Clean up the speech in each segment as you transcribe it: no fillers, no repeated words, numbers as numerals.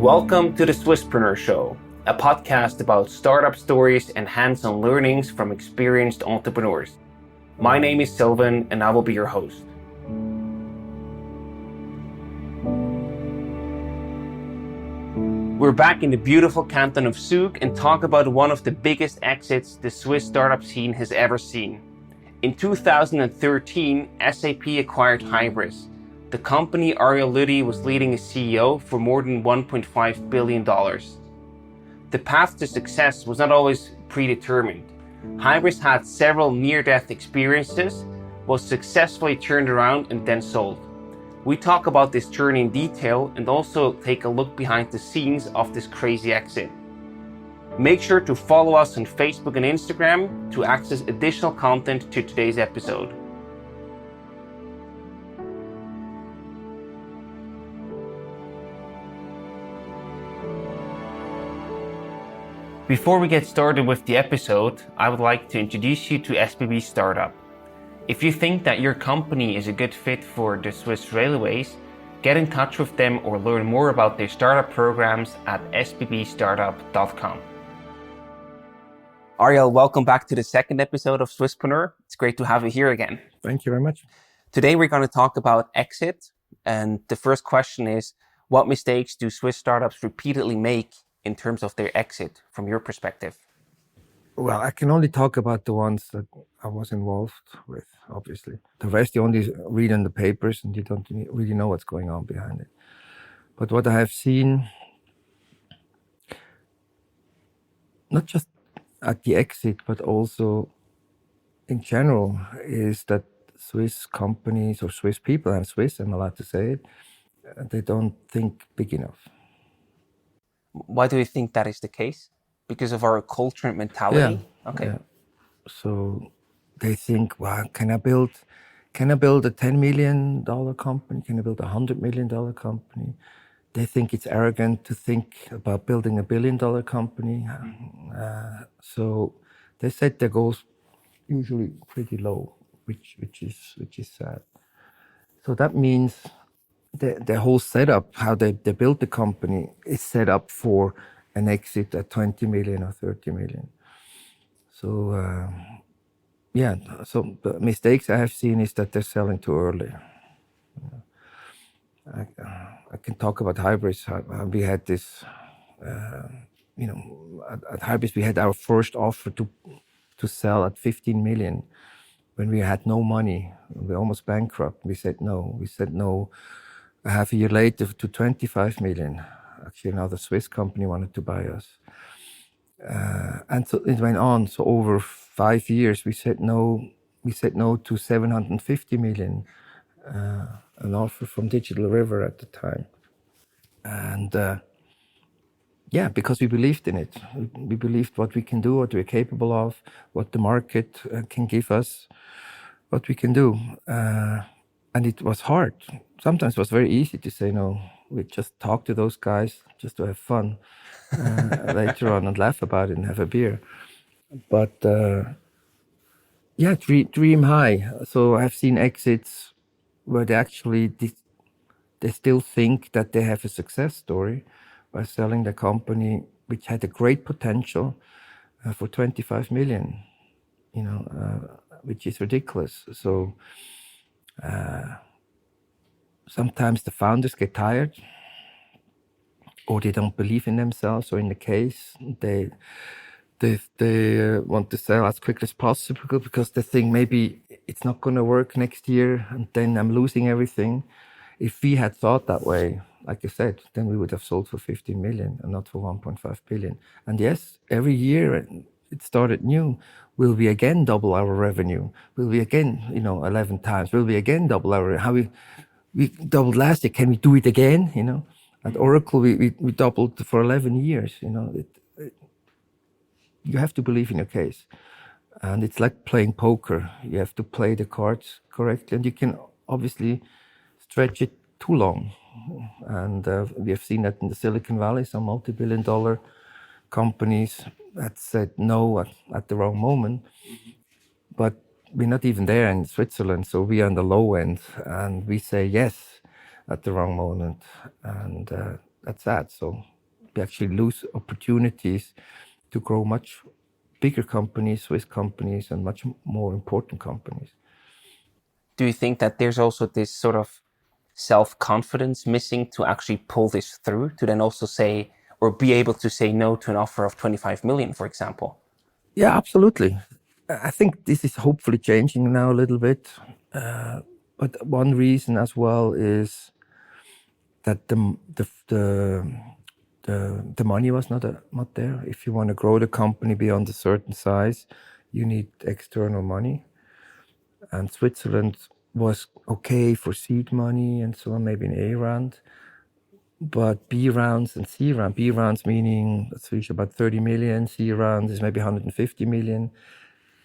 Welcome to the Swisspreneur Show, a podcast about startup stories and hands-on learnings from experienced entrepreneurs. My name is Sylvan and I will be your host. We're back in the beautiful canton of Zug and talk about one of the biggest exits the Swiss startup scene has ever seen. In 2013, SAP acquired Hybris. The company Ariel Lüdi was leading as CEO for more than $1.5 billion. The path to success was not always predetermined. Hybris had several near-death experiences, was successfully turned around and then sold. We talk about this journey in detail and also take a look behind the scenes of this crazy exit. Make sure to follow us on Facebook and Instagram to access additional content to today's episode. Before we get started with the episode, I would like to introduce you to SBB Startup. If you think that your company is a good fit for the Swiss Railways, get in touch with them or learn more about their startup programs at sbbstartup.com. Ariel, welcome back to the second episode of Swisspreneur. It's great to have you here again. Thank you very much. Today we're going to talk about exit. And the first question is, what mistakes do Swiss startups repeatedly make in terms of their exit from your perspective? Well, I can only talk about the ones that I was involved with, obviously. The rest you only read in the papers and you don't really know what's going on behind it. But what I have seen, not just at the exit, but also in general, is that Swiss companies or Swiss people, I'm Swiss, I'm allowed to say it, they don't think big enough. Why do you think that is the case? Because of our culture and mentality? Yeah. Okay. Yeah. So they think, well, can I build a $10 million company? Can I build a $100 million company? They think it's arrogant to think about building a $1 billion company. So they set their goals usually pretty low, which is sad. So that means the whole setup, how they built the company, is set up for an exit at 20 million or 30 million. So so the mistakes I have seen is that they're selling too early. I can talk about Hybris. We had this, at Hybris we had our first offer to sell at 15 million when we had no money. We were almost bankrupt. We said no. We said no a half a year later to 25 million. Actually, another Swiss company wanted to buy us. And so it went on. So over 5 years, we said no. We said no to 750 million, an offer from Digital River at the time. And because we believed in it. We believed what we can do, what we're capable of, what the market can give us, what we can do. And it was hard. Sometimes it was very easy to say no. We just talk to those guys just to have fun later on and laugh about it and have a beer. But dream high. So I've seen exits where they still think that they have a success story by selling the company, which had a great potential for 25 million, which is ridiculous. So sometimes the founders get tired or they don't believe in themselves, or in the case, they want to sell as quickly as possible because they think maybe it's not going to work next year and then I'm losing everything. If we had thought that way, like I said, then we would have sold for 15 million and not for 1.5 billion. And yes, every year it started new. Will we again double our revenue? Will we again, 11 times? Will we again double our, we doubled last year, can we do it again? At Oracle, we doubled for 11 years, You have to believe in your case. And it's like playing poker. You have to play the cards correctly, and you can obviously stretch it too long. And we have seen that in the Silicon Valley, some multi-billion-dollar companies that said no at the wrong moment. But we're not even there in Switzerland, so we are on the low end, and we say yes at the wrong moment, and that's sad. So we actually lose opportunities to grow much bigger companies, Swiss companies, and much more important companies. Do you think that there's also this sort of self-confidence missing to actually pull this through, to then also say, or be able to say no to an offer of 25 million, for example? Yeah, absolutely. I think this is hopefully changing now a little bit. But one reason as well is that the money was not there. If you want to grow the company beyond a certain size, you need external money. And Switzerland was okay for seed money and so on, maybe an A round. But B rounds and C round, B rounds meaning it's usually about 30 million, C rounds is maybe 150 million.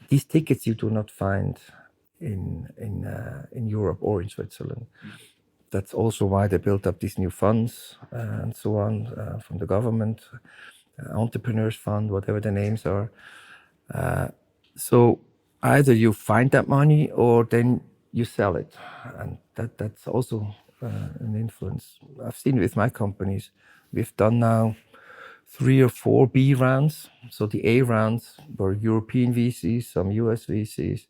These tickets you do not find in Europe or in Switzerland. That's also why they built up these new funds and so on from the government, entrepreneurs fund, whatever the names are. So either you find that money or then you sell it, and that's also an influence. I've seen it with my companies. We've done now 3 or 4 B rounds. So the A rounds were European VCs, some US VCs.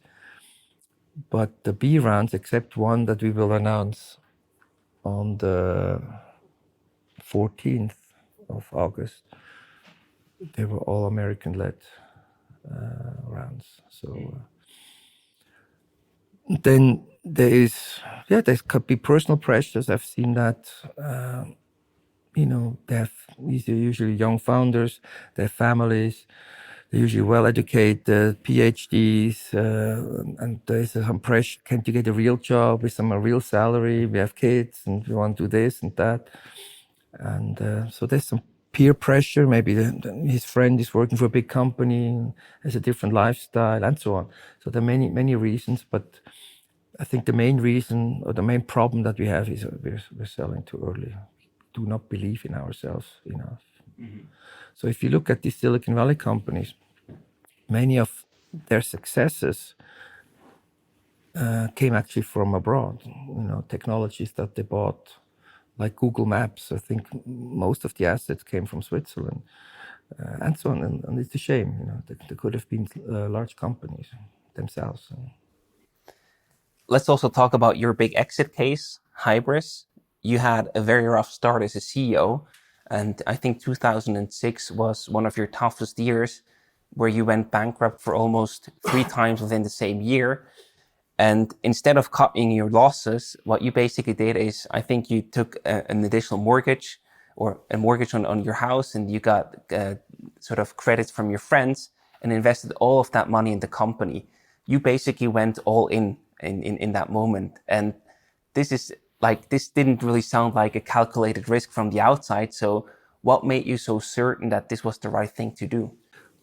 But the B rounds, except one that we will announce on the 14th of August, they were all American-led rounds. So then there could be personal pressures. I've seen that. These are usually young founders, they have families, they're usually well-educated, PhDs, and there's some pressure. Can't you get a real job with a real salary? We have kids, and we want to do this and that. And so there's some peer pressure. Maybe his friend is working for a big company, has a different lifestyle, and so on. So there are many, many reasons, but I think the main reason or the main problem that we have is we're selling too early. Do not believe in ourselves enough. Mm-hmm. So if you look at these Silicon Valley companies, many of their successes came actually from abroad. Technologies that they bought, like Google Maps. I think most of the assets came from Switzerland, and so on. And it's a shame. They could have been large companies themselves. Let's also talk about your big exit case, Hybris. You had a very rough start as a CEO, and I think 2006 was one of your toughest years, where you went bankrupt for almost 3 times within the same year. And instead of cutting your losses, what you basically did is, I think you took an additional mortgage, or a mortgage on your house, and you got sort of credits from your friends and invested all of that money in the company. You basically went all in that moment. And this didn't really sound like a calculated risk from the outside. So what made you so certain that this was the right thing to do?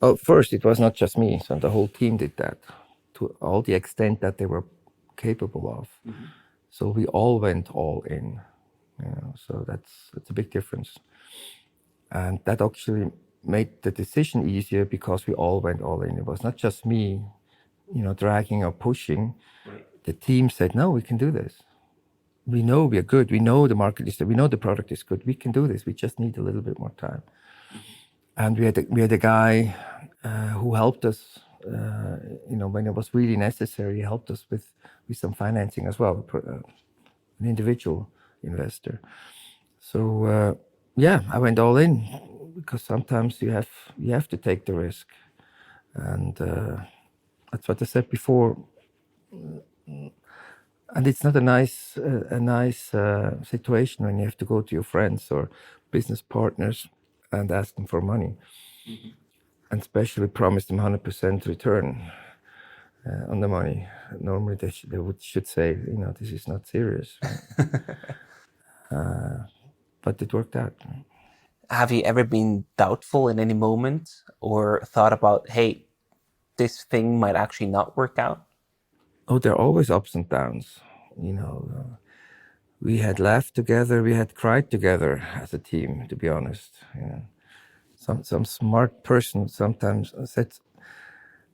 Well, first, it was not just me. So the whole team did that to all the extent that they were capable of. Mm-hmm. So we all went all in. So that's a big difference. And that actually made the decision easier because we all went all in. It was not just me, dragging or pushing. Right. The team said, no, we can do this. We know we are good. We know the market is there. We know the product is good. We can do this. We just need a little bit more time. Mm-hmm. And we had a guy who helped us, when it was really necessary. He helped us with some financing as well, an individual investor. So I went all in because sometimes you have to take the risk, and that's what I said before. And it's not a nice situation when you have to go to your friends or business partners and ask them for money, mm-hmm. and especially promise them 100% return on the money. Normally they should say, this is not serious. But it worked out. Have you ever been doubtful in any moment or thought about, hey, this thing might actually not work out? Oh, there are always ups and downs. We had laughed together, we had cried together as a team, to be honest. Some smart person sometimes said,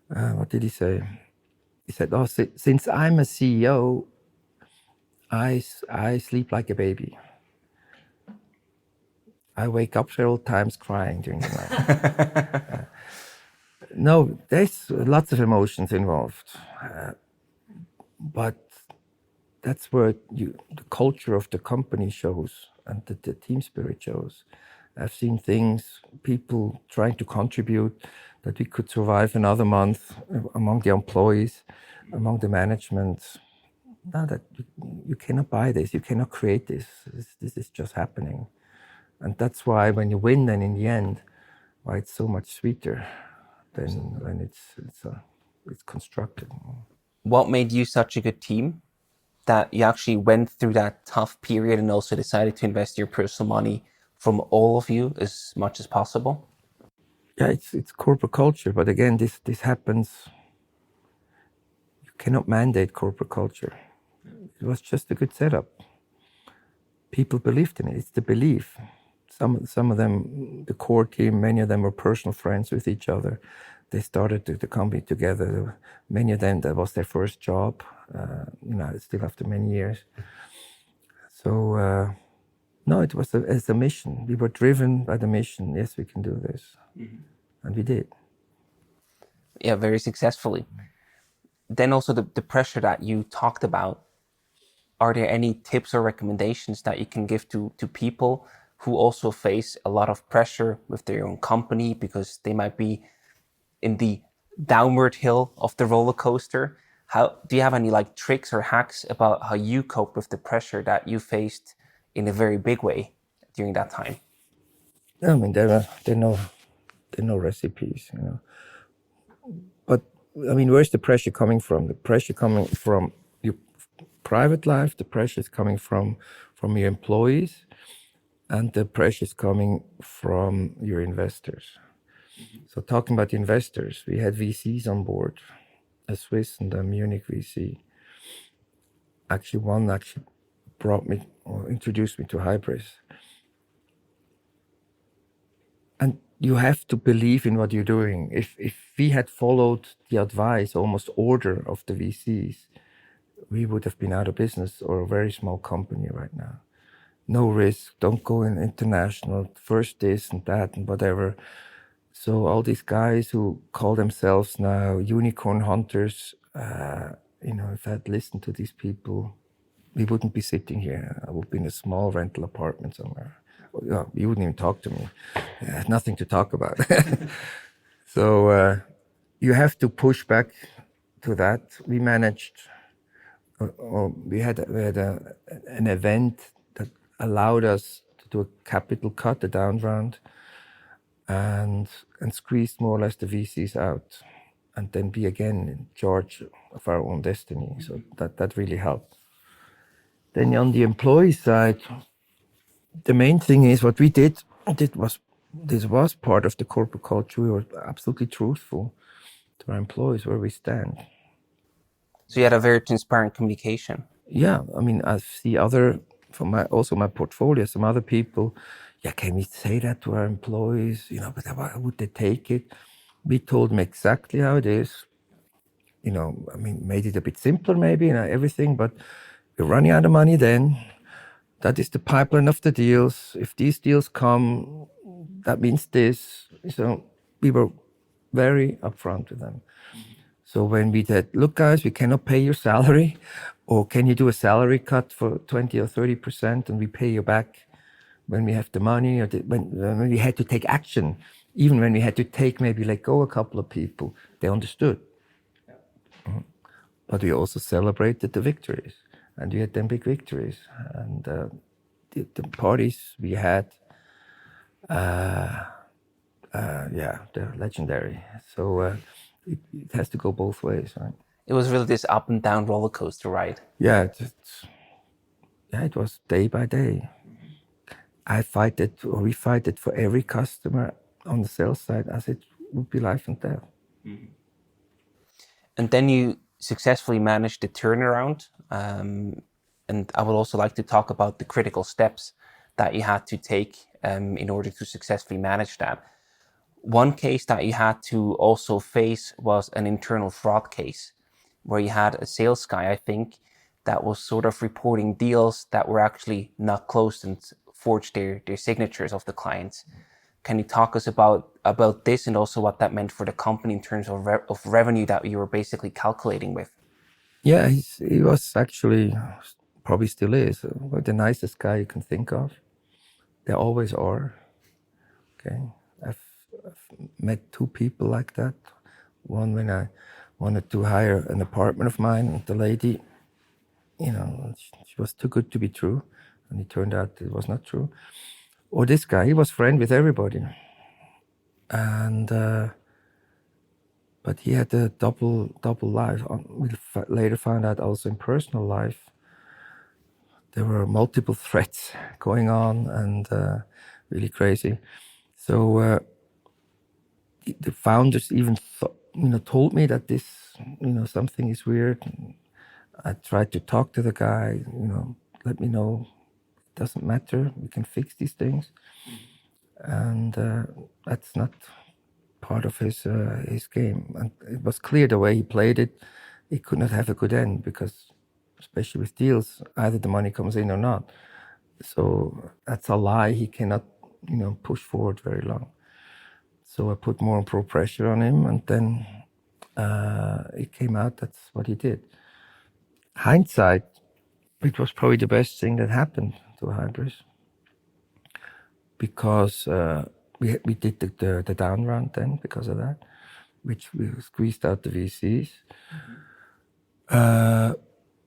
what did he say? He said, oh, since I'm a CEO, I sleep like a baby. I wake up several times crying during the night. No, there's lots of emotions involved, but that's where the culture of the company shows and the team spirit shows. I've seen things, people trying to contribute, that we could survive another month among the employees, among the management. No, that you cannot buy this, you cannot create this. This is just happening. And that's why when you win, then in the end, why it's so much sweeter than when it's constructed. What made you such a good team that you actually went through that tough period and also decided to invest your personal money from all of you as much as possible? Yeah, it's corporate culture, but again, this happens. You cannot mandate corporate culture. It was just a good setup. People believed in it. It's the belief. Some of them, the core team, many of them were personal friends with each other. They started the company together. Many of them, that was their first job. Still after many years. So no, it was as a mission. We were driven by the mission. Yes, we can do this, and we did. Yeah, very successfully. Then also the pressure that you talked about. Are there any tips or recommendations that you can give to people who also face a lot of pressure with their own company because they might be in the downward hill of the roller coaster? How do you have any like tricks or hacks about how you cope with the pressure that you faced in a very big way during that time? I mean, there are no recipes, But I mean, where's the pressure coming from? The pressure coming from your private life. The pressure is coming from your employees, and the pressure is coming from your investors. So talking about the investors, we had VCs on board, a Swiss and a Munich VC. Actually, one brought me or introduced me to Hybris. And you have to believe in what you're doing. If we had followed the advice, almost order of the VCs, we would have been out of business or a very small company right now. No risk, don't go in international, first this and that and whatever. So all these guys who call themselves now unicorn hunters, if I'd listened to these people, we wouldn't be sitting here. I would be in a small rental apartment somewhere. Well, you wouldn't even talk to me. I had nothing to talk about. So you have to push back to that. We managed, we had an event that allowed us to do a capital cut, a down round, and squeeze more or less the VCs out, and then be again in charge of our own destiny. So that really helped. Then on the employee side, the main thing is what we did. This was part of the corporate culture. We were absolutely truthful to our employees where we stand. So you had a very transparent communication. Yeah, I mean, I see from my portfolio, some other people. Yeah, can we say that to our employees? But how would they take it? We told them exactly how it is. I mean, made it a bit simpler maybe, everything. But we're running out of money then. That is the pipeline of the deals. If these deals come, that means this. So we were very upfront with them. So when we said, look, guys, we cannot pay your salary, or can you do a salary cut for 20 or 30% and we pay you back when we have the money, or when we had to take action, even when we had to maybe let go a couple of people, they understood. But we also celebrated the victories, and we had them big victories. And the parties we had, they're legendary. So it has to go both ways, right? It was really this up and down roller coaster ride. Yeah, it was day by day. We fight it for every customer on the sales side as it would be life and death. Mm-hmm. And then you successfully managed the turnaround. And I would also like to talk about the critical steps that you had to take in order to successfully manage that. One case that you had to also face was an internal fraud case, where you had a sales guy, I think, that was sort of reporting deals that were actually not closed and forge their signatures of the clients. Can you talk us about this and also what that meant for the company in terms of revenue that you were basically calculating with? Yeah, he was actually, probably still is, the nicest guy you can think of. They always are. Okay, I've met two people like that. One when I wanted to hire an apartment of mine, and the lady, she was too good to be true, and it turned out it was not true. Or this guy, he was friend with everybody, and but he had a double life. We later found out also in personal life there were multiple threats going on, and really crazy. So the founders even told me that this something is weird. I tried to talk to the guy, let me know, it doesn't matter, we can fix these things. And that's not part of his game. And it was clear the way he played it, he could not have a good end, because especially with deals, either the money comes in or not. So that's a lie he cannot, push forward very long. So I put more and more pressure on him, and then it came out that's what he did. Hindsight, it was probably the best thing that happened to Hybris, because we did the down round then because of that, which we squeezed out the VCs.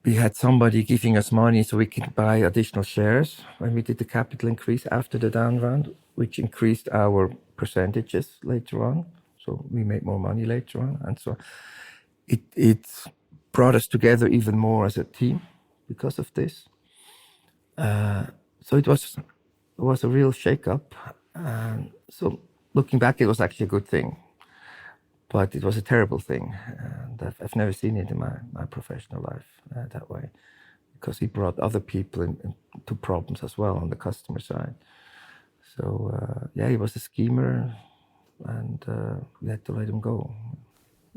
We had somebody giving us money so we could buy additional shares when we did the capital increase after the down round, which increased our percentages later on. So we made more money later on. And so it brought us together even more as a team because of this. So it was a real shake-up. So looking back, it was actually a good thing. But it was a terrible thing. And I've never seen it in my professional life that way, because he brought other people into problems as well on the customer side. So yeah, he was a schemer, and we had to let him go.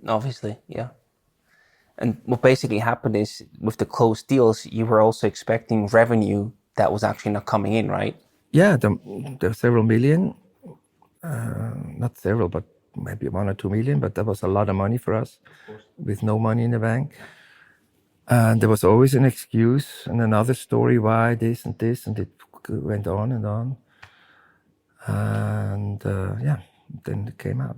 Obviously, yeah. And what basically happened is, with the closed deals, you were also expecting revenue that was actually not coming in, right? Yeah, there were several million, not several, but maybe 1 or 2 million, but that was a lot of money for us with no money in the bank. And there was always an excuse and another story why this, and it went on and on. And yeah, then it came out.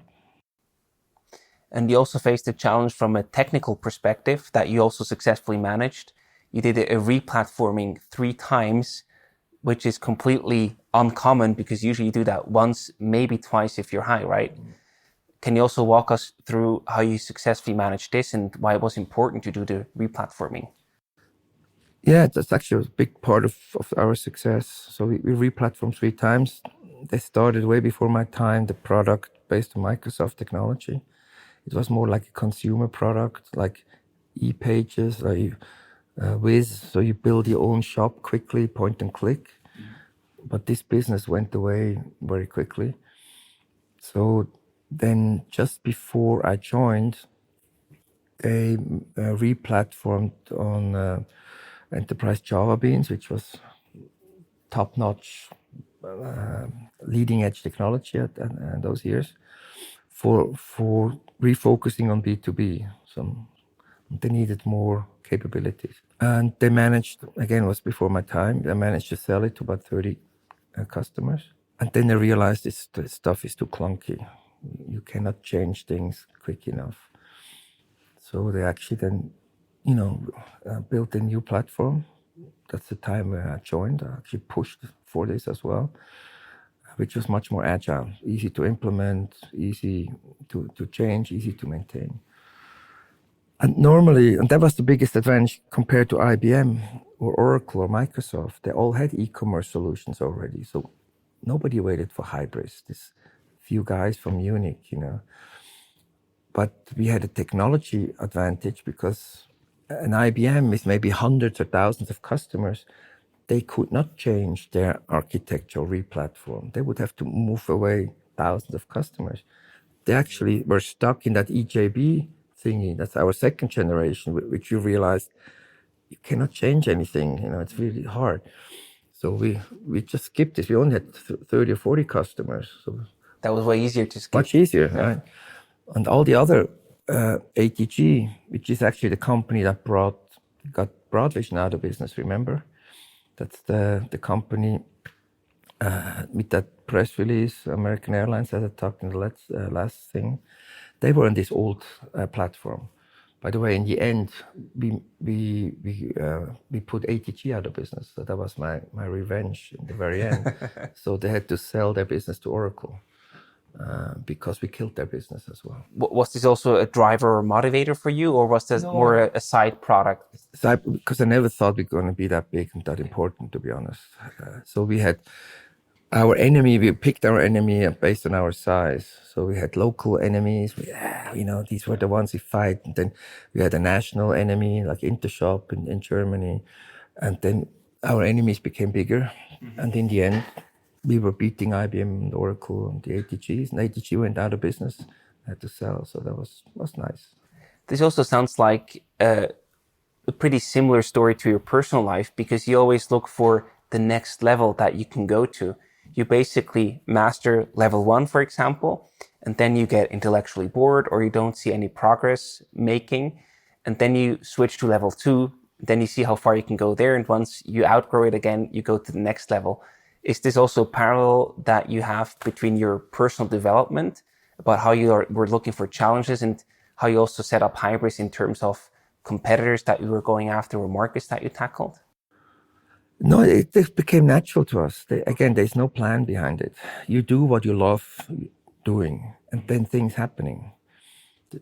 And you also faced a challenge from a technical perspective that you also successfully managed. You did a re-platforming 3 times, which is completely uncommon, because usually you do that once, maybe twice if you're high, right? Can you also walk us through how you successfully managed this and why it was important to do the re-platforming? Yeah, that's actually a big part of our success. So we re-platformed 3 times. They started way before my time, the product based on Microsoft technology. It was more like a consumer product, like e-pages, like Wiz. So you build your own shop quickly, point and click. But this business went away very quickly. So then just before I joined, they re-platformed on enterprise Java Beans, which was top-notch, leading-edge technology at those years, for refocusing on B2B. So they needed more capabilities. And they managed, again, it was before my time, they managed to sell it to about 30 customers. And then they realized this stuff is too clunky. You cannot change things quick enough. So they actually then, built a new platform. That's the time when I joined. I actually pushed for this as well, which was much more agile, easy to implement, easy to change, easy to maintain. And normally, and that was the biggest advantage compared to IBM or Oracle or Microsoft, they all had e-commerce solutions already. So nobody waited for Hybris, this few guys from Munich, But we had a technology advantage because an IBM with maybe hundreds or thousands of customers, they could not change their architecture or re-platform. They would have to move away thousands of customers. They actually were stuck in that EJB thingy. That's our second generation, which you realize you cannot change anything. It's really hard. So we just skipped this. We only had 30 or 40 customers. So That was way easier to skip. much easier, right? And all the other ATG, which is actually the company that got Broadvision out of business, remember? That's the company with that press release, American Airlines, as I talked in the last thing. They were on this old platform. By the way, in the end, we put ATG out of business. So that was my revenge in the very end. So they had to sell their business to Oracle because we killed their business as well. Was this also a driver or motivator for you, or was this more a side product? Because I never thought we were going to be that big and that important, to be honest. So we had our enemy, we picked our enemy based on our size. So we had local enemies, these were the ones we fight. And then we had a national enemy, like Intershop in Germany. And then our enemies became bigger. Mm-hmm. And in the end, we were beating IBM and Oracle and the ATGs. And ATG went out of business, had to sell. So that was nice. This also sounds like a pretty similar story to your personal life, because you always look for the next level that you can go to. You basically master level 1, for example, and then you get intellectually bored or you don't see any progress making. And then you switch to level 2, then you see how far you can go there. And once you outgrow it again, you go to the next level. Is this also parallel that you have between your personal development, about how were looking for challenges, and how you also set up Hybris in terms of competitors that you were going after or markets that you tackled? No, it became natural to us. Again, there's no plan behind it. You do what you love doing, and then things happening.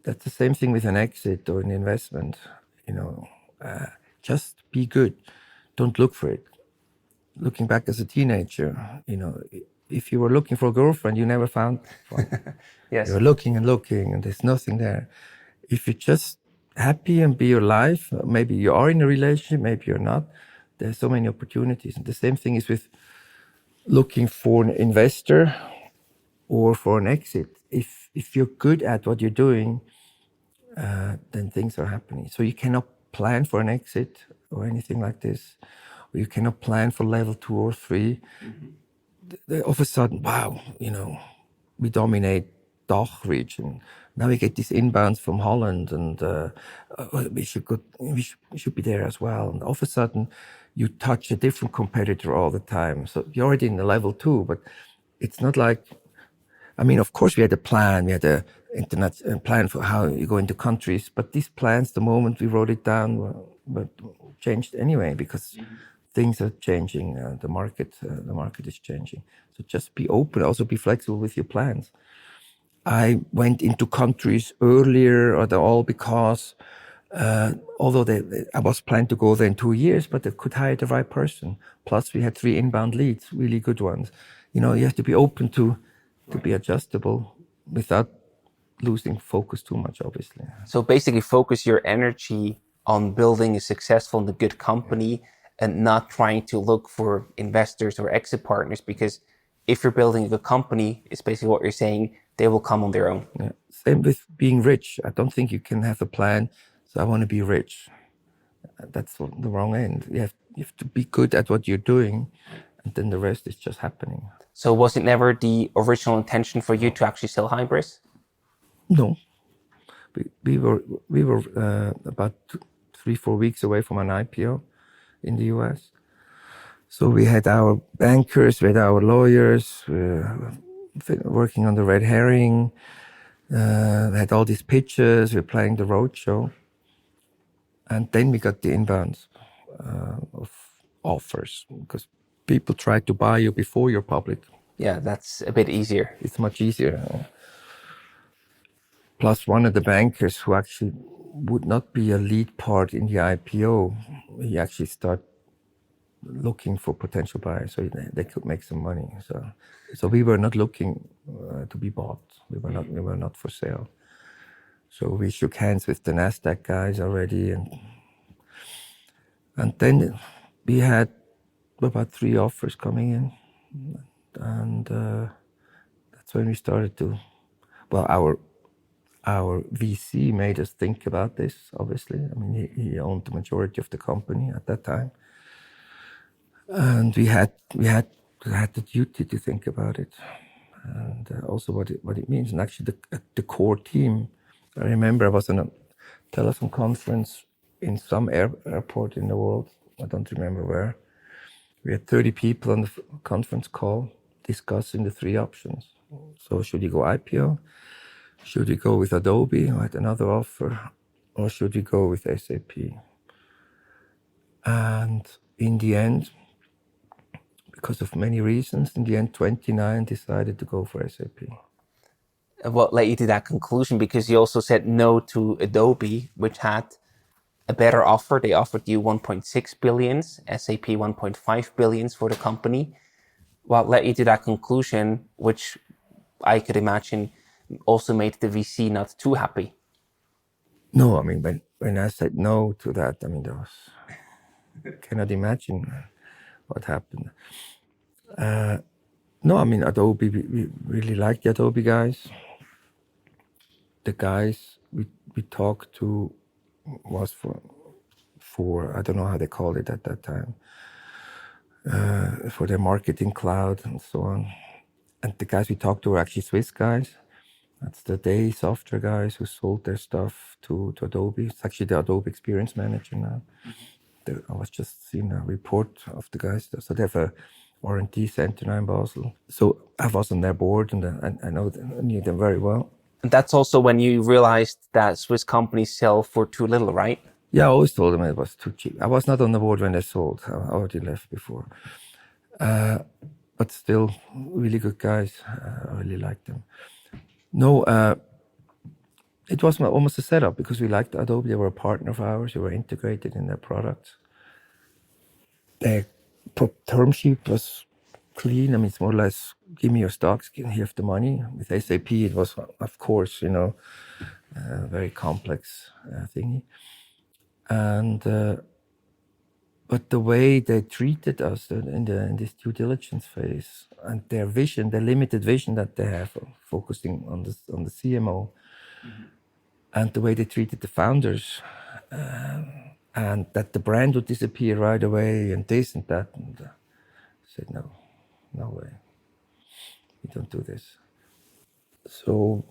That's the same thing with an exit or an investment. Just be good. Don't look for it. Looking back as a teenager, if you were looking for a girlfriend, you never found one. Yes. You're looking and looking, and there's nothing there. If you're just happy and be your life, maybe you are in a relationship, maybe you're not. There's so many opportunities. And the same thing is with looking for an investor or for an exit. If you're good at what you're doing, then things are happening. So you cannot plan for an exit or anything like this. Or you cannot plan for level 2 or 3. Mm-hmm. All of a sudden, wow, we dominate DACH region. Now we get these inbounds from Holland, and we should be there as well. And all of a sudden, you touch a different competitor all the time. So you're already in the level 2, but it's not like. Of course, we had a plan. We had a plan for how you go into countries. But these plans, the moment we wrote it down, were changed anyway, because things are changing. The market is changing. So just be open. Also be flexible with your plans. I went into countries earlier all because although I was planning to go there in 2 years, but they could hire the right person. Plus, we had 3 inbound leads, really good ones. You have to be open to be adjustable without losing focus too much, obviously. So basically focus your energy on building a successful and a good company, and not trying to look for investors or exit partners, because if you're building a good company, it's basically what you're saying, they will come on their own. Yeah. Same with being rich. I don't think you can have a plan, so I want to be rich. That's the wrong end. You have to be good at what you're doing, and then the rest is just happening. So was it never the original intention for you to actually sell Hybris? No. We were about 3-4 weeks away from an IPO in the US. So we had our bankers, we had our lawyers, working on the red herring. We had all these pitches, we were playing the roadshow. And then we got the inbounds of offers, because people try to buy you before you're public. Yeah, that's a bit easier. It's much easier. Plus, one of the bankers who actually would not be a lead part in the IPO, he actually started looking for potential buyers so they could make some money. So we were not looking to be bought. We were not for sale. So we shook hands with the NASDAQ guys already, and then we had about 3 offers coming in, and that's when we started to. Well, our VC made us think about this. Obviously, he owned the majority of the company at that time, and we had the duty to think about it, and also what it means. And actually, the core team. I remember I was on a telephone conference in some airport in the world. I don't remember where. We had 30 people on the conference call discussing the three options. So should you go IPO? Should we go with Adobe, who had another offer? Or should we go with SAP? And in the end, because of many reasons, in the end, 29 decided to go for SAP. What led you to that conclusion? Because you also said no to Adobe, which had a better offer. They offered you 1.6 billions, SAP 1.5 billions for the company. What led you to that conclusion, which I could imagine also made the VC not too happy? No, I mean, when I said no to that, I mean, cannot imagine what happened. No, I mean, Adobe, we really like the Adobe guys. The guys we talked to was for I don't know how they called it at that time, for their marketing cloud and so on. And the guys we talked to were actually Swiss guys. That's the Day software guys who sold their stuff to Adobe. It's actually the Adobe Experience Manager now. I was just seeing a report of the guys. So they have a R&D center now in Basel. So I was on their board, and I knew them very well. And that's also when you realized that Swiss companies sell for too little, right? Yeah, I always told them it was too cheap. I was not on the board when they sold. I already left before. But still, really good guys. I really liked them. No, it was almost a setup because we liked Adobe. They were a partner of ours. We were integrated in their products. Their term sheet was clean. I mean, it's more or less, give me your stocks, here's the money. With SAP, it was, of course, a very complex thingy. And but the way they treated us in this due diligence phase, and their vision, the limited vision that they have, focusing on the CMO, and the way they treated the founders, and that the brand would disappear right away, and this and that, and I said no way, we don't do this. So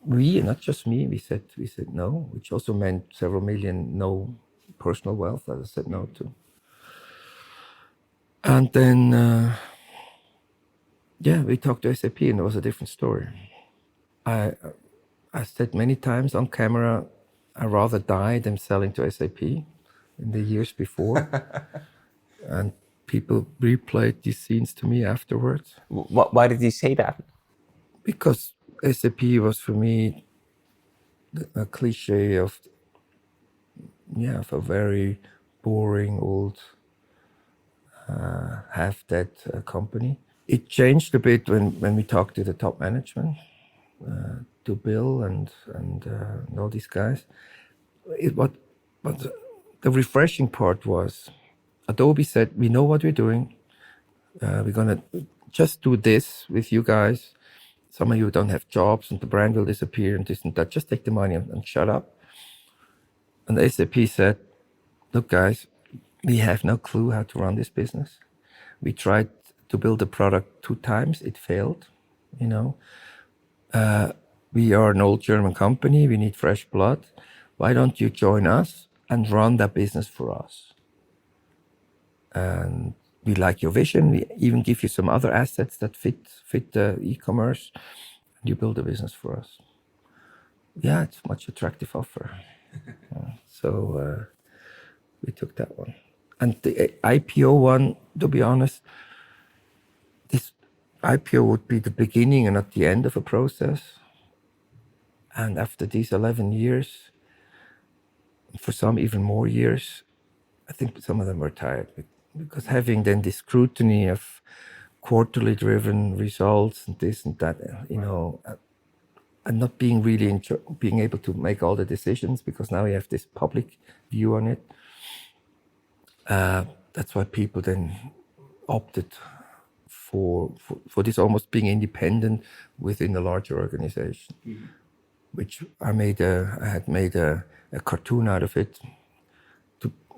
not just me, we said no, which also meant several million no personal wealth that I said no to. And then, we talked to SAP, and it was a different story. I said many times on camera, I'd rather die than selling to SAP in the years before. And people replayed these scenes to me afterwards. Why did you say that? Because SAP was for me a cliche of a very boring old half-dead company. It changed a bit when we talked to the top management, to Bill and all these guys. But the refreshing part was, Adobe said, we know what we're doing. We're gonna just do this with you guys. Some of you don't have jobs, and the brand will disappear, and this and that. Just take the money and shut up. And the SAP said, look, guys, we have no clue how to run this business. We tried to build a product 2 times. It failed, we are an old German company. We need fresh blood. Why don't you join us and run that business for us? And we like your vision. We even give you some other assets that fit the e-commerce. And you build a business for us. Yeah, it's a much attractive offer. So we took that one. And the IPO one, to be honest, this IPO would be the beginning and not the end of a process. And after these 11 years, for some even more years, I think some of them were tired, because having then this scrutiny of quarterly driven results and this and that, and not being really being able to make all the decisions, because now you have this public view on it. That's why people then opted for this almost being independent within a larger organization, which I had made a cartoon out of it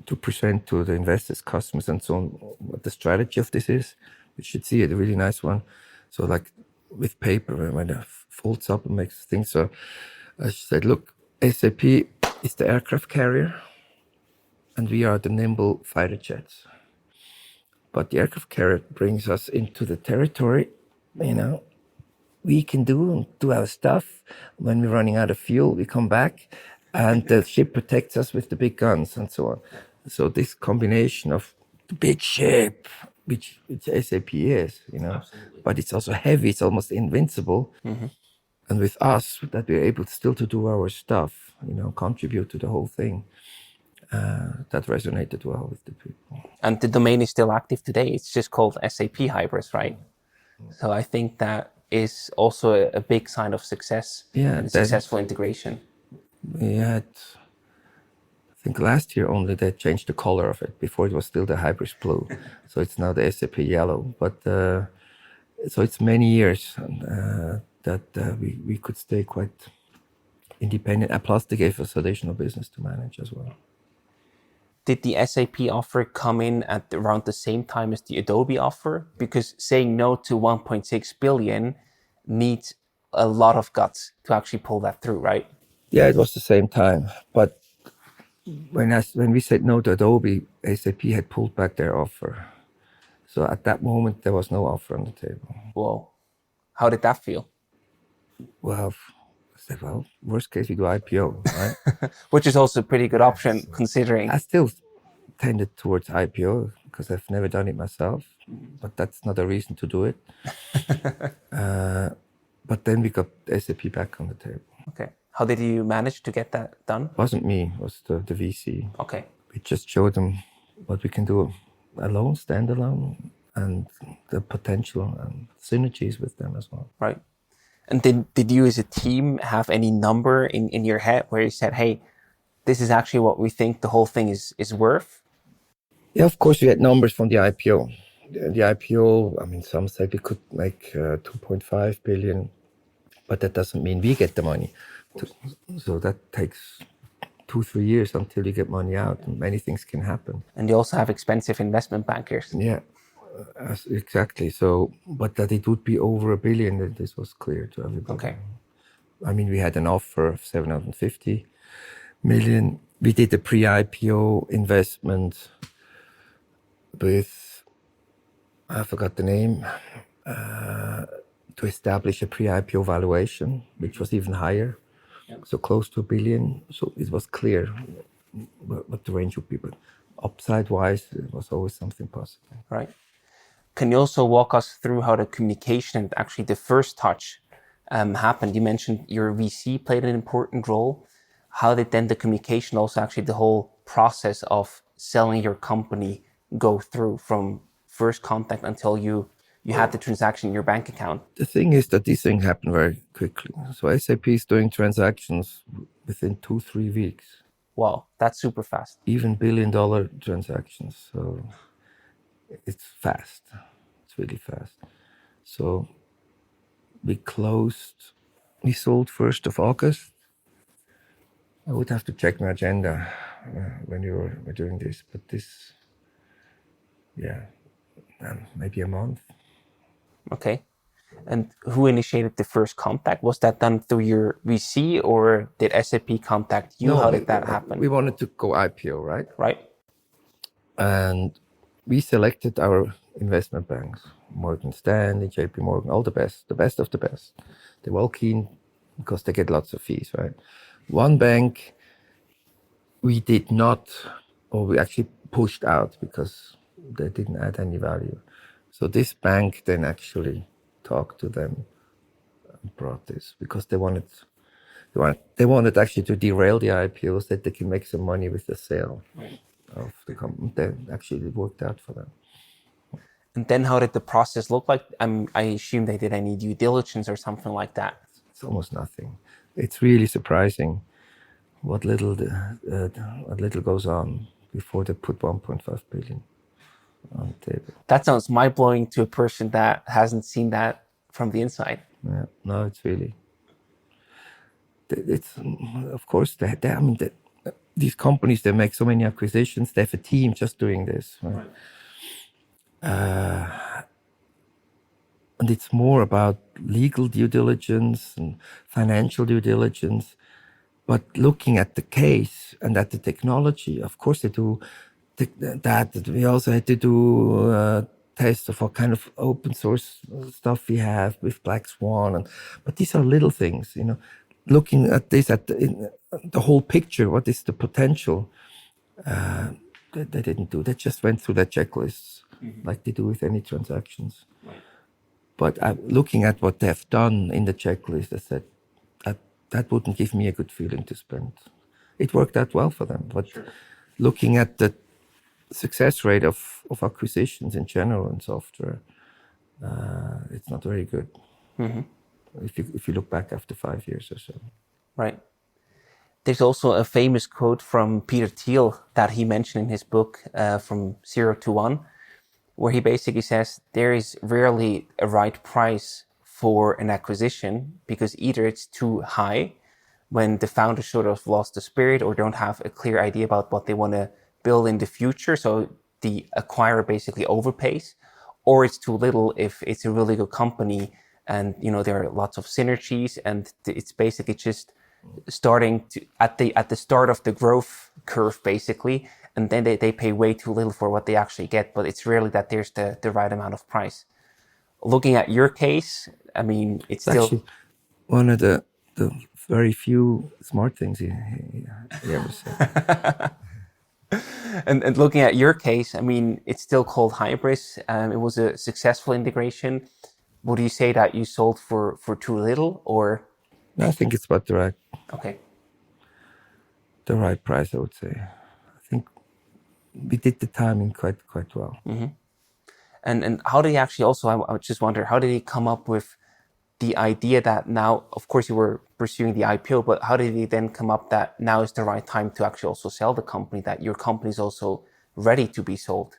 to present to the investors, customers, and so on what the strategy of this is. You should see it, a really nice one. So like with paper, when it folds up and makes things. So I said, look, SAP is the aircraft carrier, and we are the nimble fighter jets. But the aircraft carrier brings us into the territory, we can do our stuff. When we're running out of fuel, we come back, and the ship protects us with the big guns and so on. So this combination of the big ship, which SAP is, Absolutely. but it's also heavy, it's almost invincible. Mm-hmm. And with us, that we're able still to do our stuff, contribute to the whole thing. That resonated well with the people. And the domain is still active today. It's just called SAP Hybris, right? So I think that is also a big sign of success and successful integration. We had, I think last year only, they changed the color of it. Before it was still the Hybris blue. So it's now the SAP yellow. But so it's many years that we could stay quite independent. And plus they gave us additional business to manage as well. Did the SAP offer come in at around the same time as the Adobe offer? Because saying no to 1.6 billion needs a lot of guts to actually pull that through, right? Yeah, it was the same time. But when we said no to Adobe, SAP had pulled back their offer. So at that moment, there was no offer on the table. Whoa. How did that feel? Well, I said, worst case, we do IPO, right? Which is also a pretty good option, considering. I still tended towards IPO because I've never done it myself, but that's not a reason to do it. But then we got SAP back on the table. Okay. How did you manage to get that done? It wasn't me, it was the VC. Okay. We just showed them what we can do alone, standalone, and the potential and synergies with them as well. Right. And did you as a team have any number in your head where you said, hey, this is actually what we think the whole thing is worth? Yeah, of course, we had numbers from the IPO. The IPO, some said we could make 2.5 billion, but that doesn't mean we get the money. So that takes 2-3 years until you get money out, and many things can happen. And you also have expensive investment bankers. Yeah, exactly. So, but that it would be over 1 billion, this was clear to everybody. Okay. We had an offer of 750 million. We did a pre-IPO investment with, I forgot the name, to establish a pre-IPO valuation, which was even higher. So close to 1 billion. So it was clear what the range would be. But upside-wise, it was always something possible. Right. Can you also walk us through how the communication and actually the first touch happened? You mentioned your VC played an important role. How did then the communication, also actually the whole process of selling your company go through from first contact until you had the transaction in your bank account? The thing is that these things happen very quickly. So SAP is doing transactions within 2-3 weeks. Wow, that's super fast. Even $1 billion transactions. So it's fast. It's really fast. So we sold 1st of August. I would have to check my agenda when you were doing this, but maybe a month. Okay. And who initiated the first contact? Was that done through your VC or did SAP contact you? No, how did that happen? We wanted to go IPO, right? Right. And we selected our investment banks, Morgan Stanley, JP Morgan, all the best of the best. They were all keen because they get lots of fees, right? One bank we did not, or we actually pushed out because they didn't add any value. So this bank then actually talked to them and brought this because they wanted actually to derail the IPO so that they can make some money with the sale of the company. Then actually it worked out for them. And then how did the process look like? I assume they did any due diligence or something like that. It's almost nothing. It's really surprising what little goes on before they put 1.5 billion on the table. That sounds mind-blowing to a person that hasn't seen that from the inside. Yeah, no, it's really. It's of course these companies, they make so many acquisitions, they have a team just doing this. Right? And it's more about legal due diligence and financial due diligence. But looking at the case and at the technology, of course they do that. We also had to do tests of what kind of open source stuff we have with Black Swan. But these are little things, you know. Looking at this, the whole picture, what is the potential? They didn't do. They just went through that checklist like they do with any transactions. Right. But looking at what they've done in the checklist, I said, that wouldn't give me a good feeling to spend. It worked out well for them, but looking at the success rate of acquisitions in general in software, it's not very good. If you look back after 5 years or so. Right. There's also a famous quote from Peter Thiel that he mentioned in his book, From Zero to One, where he basically says there is rarely a right price for an acquisition, because either it's too high when the founder sort of lost the spirit or don't have a clear idea about what they want to build in the future, so the acquirer basically overpays, or it's too little if it's a really good company and, you know, there are lots of synergies and it's basically just starting to at the start of the growth curve basically, and then they pay way too little for what they actually get, but it's rarely that there's the right amount of price. Looking at your case, I mean, it's still actually one of the very few smart things he ever said. and looking at your case, I mean, it's still called Hybris. It was a successful integration. Would you say that you sold for too little, or? No, I think it's about the right price, I would say. I think we did the timing quite well. Mm-hmm. And how did he actually also, I just wonder, how did he come up with the idea that now, of course you were pursuing the IPO, but how did he then come up that now is the right time to actually also sell the company, that your company is also ready to be sold?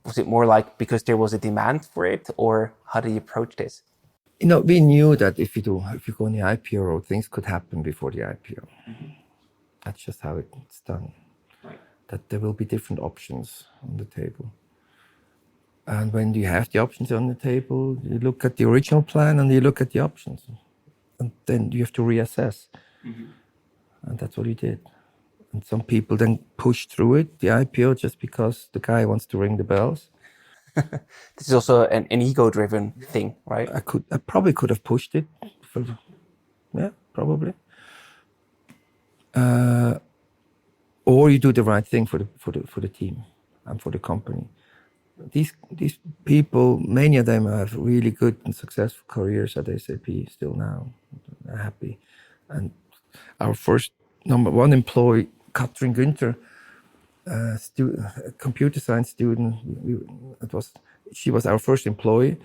Was it more like because there was a demand for it, or how did you approach this? You know, we knew that if you go on the IPO road, things could happen before the IPO. That's just how it's done. Right. That there will be different options on the table. And when you have the options on the table, you look at the original plan and you look at the options. And then you have to reassess. And that's what we did. And some people then push through it, the IPO, just because the guy wants to ring the bells. This is also an ego-driven thing, right? I probably could have pushed it. Yeah, probably. Or you do the right thing for the team and for the company. These people, many of them have really good and successful careers at SAP still now. They're happy. And our first number one employee, Katrin Günther, a computer science student, she was our first employee.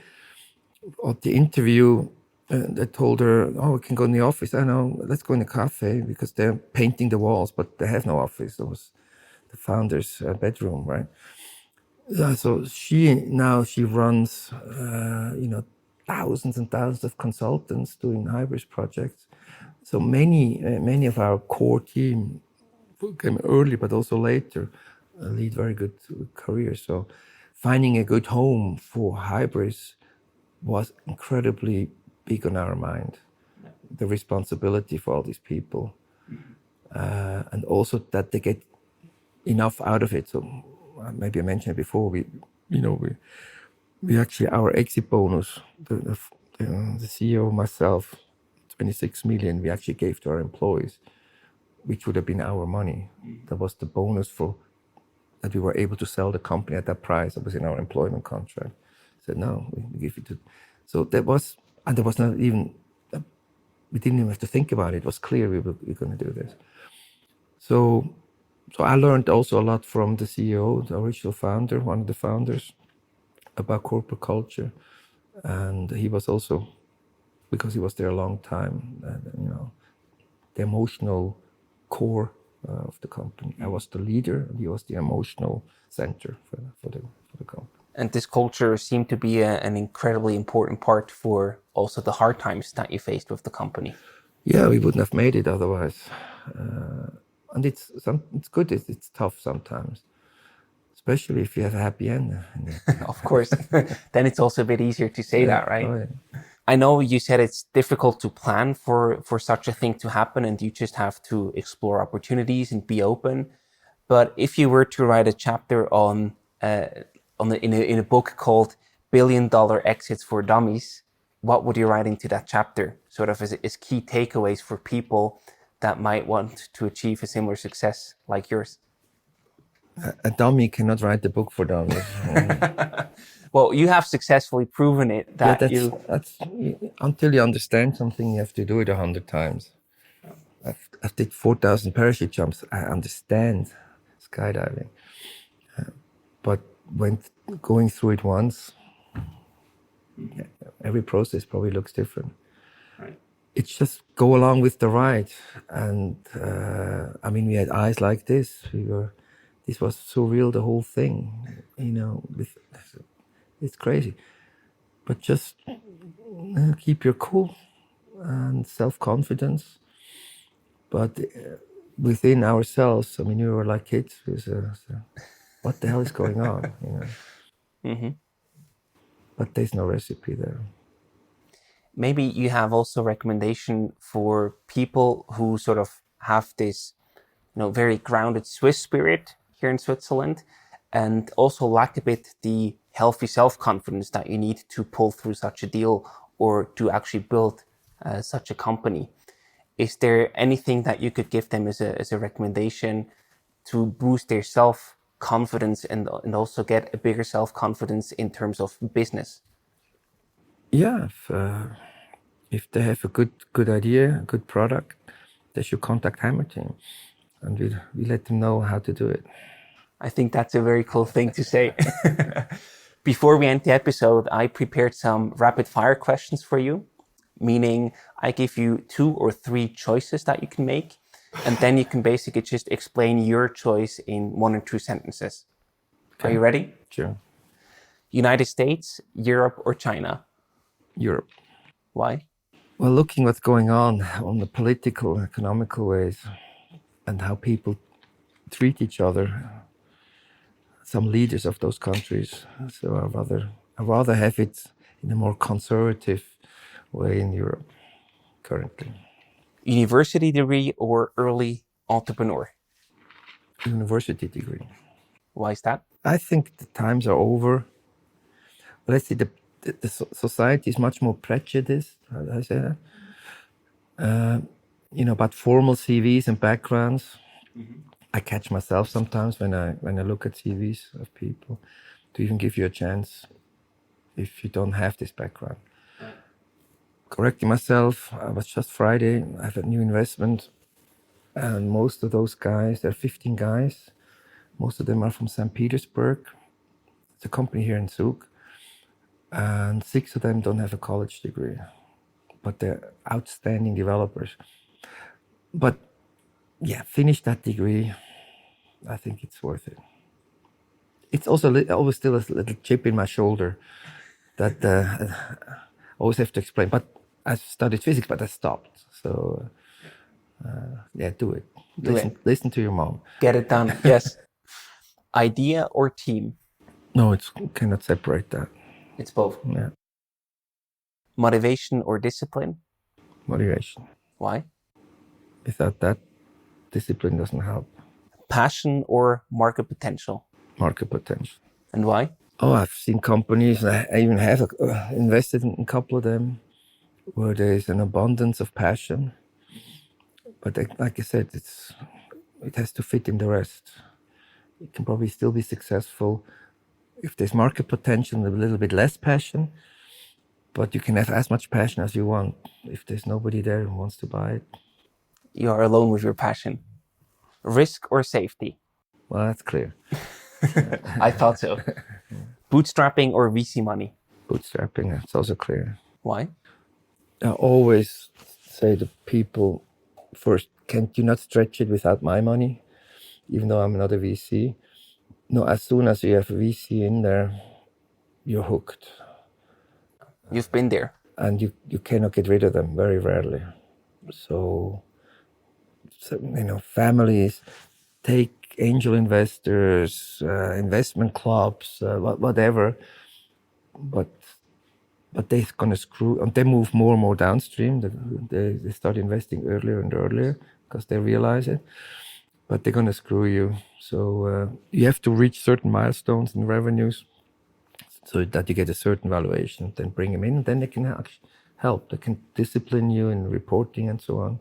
At the interview, they told her, "Oh, we can go in the office." I know, let's go in the cafe, because they're painting the walls, but they have no office. It was the founder's bedroom, right? So she runs, thousands and thousands of consultants doing Hybris projects. So many of our core team came early, but also later, lead very good careers. So finding a good home for Hybris was incredibly big on our mind. The responsibility for all these people, and also that they get enough out of it. So maybe I mentioned it before. We actually, our exit bonus, the CEO, myself, 26 million, we actually gave to our employees, which would have been our money. That was the bonus that we were able to sell the company at that price. That was in our employment contract. I said, no, we give it to. So there was not even, we didn't even have to think about it. It was clear we were going to do this. So I learned also a lot from the CEO, the original founder, one of the founders, about corporate culture. And he was also, because he was there a long time, the emotional core of the company. I was the leader, and he was the emotional center for the company. And this culture seemed to be an incredibly important part for also the hard times that you faced with the company. Yeah, we wouldn't have made it otherwise. and it's good. It's tough sometimes, especially if you have a happy end. Of course. Then it's also a bit easier to say that, right? Oh, yeah. I know you said it's difficult to plan for such a thing to happen, and you just have to explore opportunities and be open. But if you were to write a chapter in a book called Billion Dollar Exits for Dummies, what would you write into that chapter, sort of as key takeaways for people that might want to achieve a similar success like yours? A dummy cannot write the book for dummies. Well, you have successfully proven it that that's until you understand something, you have to do it 100 times. I've did 4,000 parachute jumps. I understand skydiving, but when going through it once, every process probably looks different. Right. It's just go along with the ride, and I mean, we had eyes like this. This was surreal, the whole thing. It's crazy, but just keep your cool and self-confidence. But within ourselves, I mean, we were like kids. What the hell is going on? Mm-hmm. But there's no recipe there. Maybe you have also recommendation for people who sort of have this, very grounded Swiss spirit here in Switzerland, and also lack a bit the healthy self-confidence that you need to pull through such a deal or to actually build such a company. Is there anything that you could give them as a recommendation to boost their self-confidence and also get a bigger self-confidence in terms of business? Yeah, if they have a good idea, a good product, they should contact Hammer Team, and we let them know how to do it. I think that's a very cool thing to say. Before we end the episode, I prepared some rapid fire questions for you, meaning I give you 2 or 3 choices that you can make, and then you can basically just explain your choice in 1 or 2 sentences. Okay. Are you ready? Sure. United States, Europe, or China? Europe. Why? Well, looking what's going on the political, economical ways, and how people treat each other, some leaders of those countries. So I rather have it in a more conservative way in Europe currently. University degree or early entrepreneur? University degree. Why is that? I think the times are over. Let's see, the society is much more prejudiced. How do I say that? About formal CVs and backgrounds. Mm-hmm. I catch myself sometimes when I look at CVs of people to even give you a chance if you don't have this background. Right. Correcting myself, I was just Friday, I have a new investment, and most of those guys, there are 15 guys, most of them are from St. Petersburg. It's a company here in Zug, and 6 of them don't have a college degree, but they're outstanding developers. But yeah, finish that degree, I think it's worth it. It's also always still a little chip in my shoulder that I always have to explain. But I studied physics, but I stopped. So yeah, do it. Listen to your mom. Get it done. Yes. Idea or team? No, cannot separate that. It's both. Yeah. Motivation or discipline? Motivation. Why? Without that, discipline doesn't help. Passion or market potential? Market potential. And why? Oh, I've seen companies, I even have invested in a couple of them, where there is an abundance of passion. But like I said, it has to fit in the rest. It can probably still be successful if there's market potential and a little bit less passion, but you can have as much passion as you want. If there's nobody there who wants to buy it, you are alone with your passion. Risk or safety? Well, that's clear. I thought so. Bootstrapping or VC money? Bootstrapping, that's also clear. Why? I always say to people, first, can you not stretch it without my money, even though I'm not a VC? No, as soon as you have a VC in there, you're hooked. You've been there. And you cannot get rid of them, very rarely. So families, take angel investors, investment clubs, whatever. But they're gonna screw, and they move more and more downstream. They start investing earlier and earlier because they realize it. But they're gonna screw you. So you have to reach certain milestones in revenues, so that you get a certain valuation. Then bring them in, and then they can actually help. They can discipline you in reporting and so on.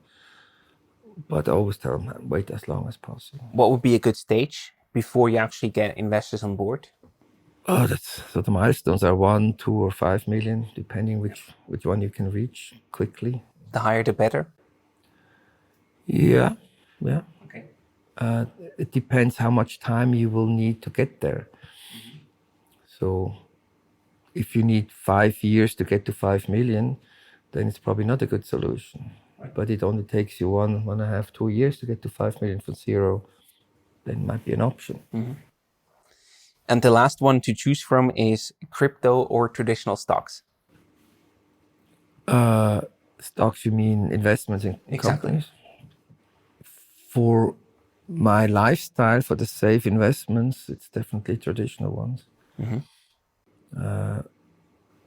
But I always tell them, wait as long as possible. What would be a good stage before you actually get investors on board? Oh, so the milestones are 1, 2, or 5 million, depending which one you can reach quickly. The higher, the better. Yeah. Okay. It depends how much time you will need to get there. So, if you need 5 years to get to 5 million, then it's probably not a good solution. Right. But it only takes you 1.5, 2 years to get to 5 million from zero. Then it might be an option. Mm-hmm. And the last one to choose from is crypto or traditional stocks? Stocks, you mean investments in Exactly. companies? For my lifestyle, for the safe investments, it's definitely traditional ones. Mm-hmm.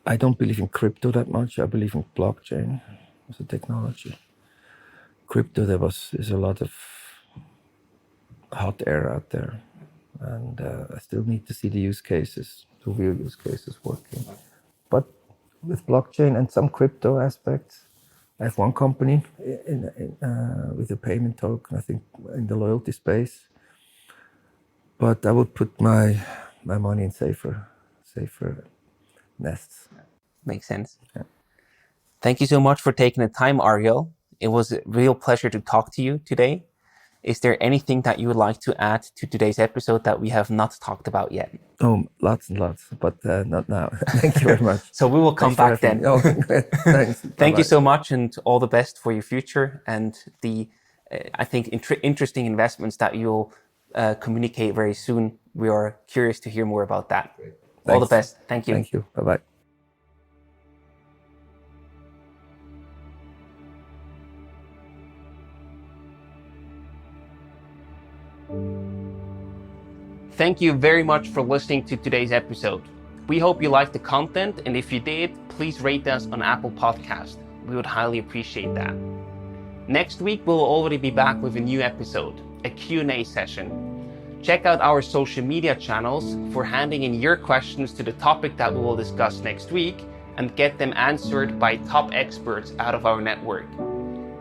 I don't believe in crypto that much. I believe in blockchain as a technology. Crypto, there's a lot of hot air out there. And I still need to see the real use cases working. But with blockchain and some crypto aspects, I have one company with a payment token, I think, in the loyalty space. But I would put my money in safer nests. Makes sense. Yeah. Thank you so much for taking the time, Ariel. It was a real pleasure to talk to you today. Is there anything that you would like to add to today's episode that we have not talked about yet? Oh, lots and lots, but not now. Thank you very much. So we will come back then. Oh, thanks. Thank you so much, and all the best for your future and the, I think, interesting investments that you'll communicate very soon. We are curious to hear more about that. All the best. Thank you. Thank you. Bye-bye. Thank you very much for listening to today's episode. We hope you liked the content, and if you did, please rate us on Apple Podcast. We would highly appreciate that. Next week, we'll already be back with a new episode, a Q&A session. Check out our social media channels for handing in your questions to the topic that we will discuss next week and get them answered by top experts out of our network.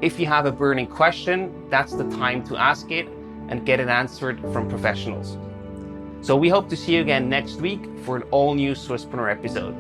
If you have a burning question, that's the time to ask it and get it answered from professionals. So we hope to see you again next week for an all-new Swisspreneur episode.